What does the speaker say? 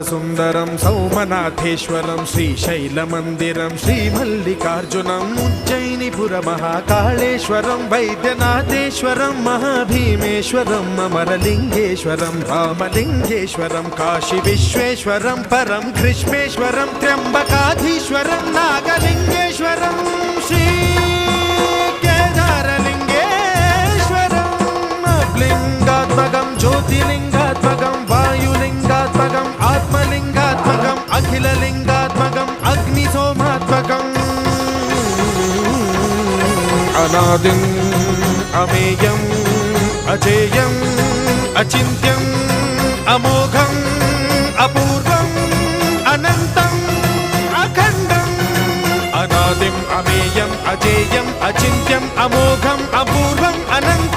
సుందరం సౌమనాథేశ్వరం శ్రీశైలమందిరం శ్రీమల్లికార్జునం ఉజ్జయినిపుర మహాకాళేశ్వరం వైద్యనాథేశ్వరం మహాభీమేశ్వరం అమరలింగేశ్వరం రామలింగేశ్వరం కాశీ విశ్వేశ్వరం పరం కృష్ణేశ్వరం త్ర్యంబకాధీశ్వరం నాగలింగేశ్వరం శ్రీ కేదారలింగేశ్వరం లింగాత్మకం జ్యోతిలింగాత్మకం వాయులింగాత్మకం ఆత్మలింగాత్మకం అఖిలలింగాత్మకం అగ్నిసోమాత్మకం అనాదిం అమేయం అజేయం అచింత్యం అమోఘం అపూర్వం అనంతం అఖండం అనాదిం అమేయం అజేయం అచింత్యం అమోఘం అపూర్వం అనంతం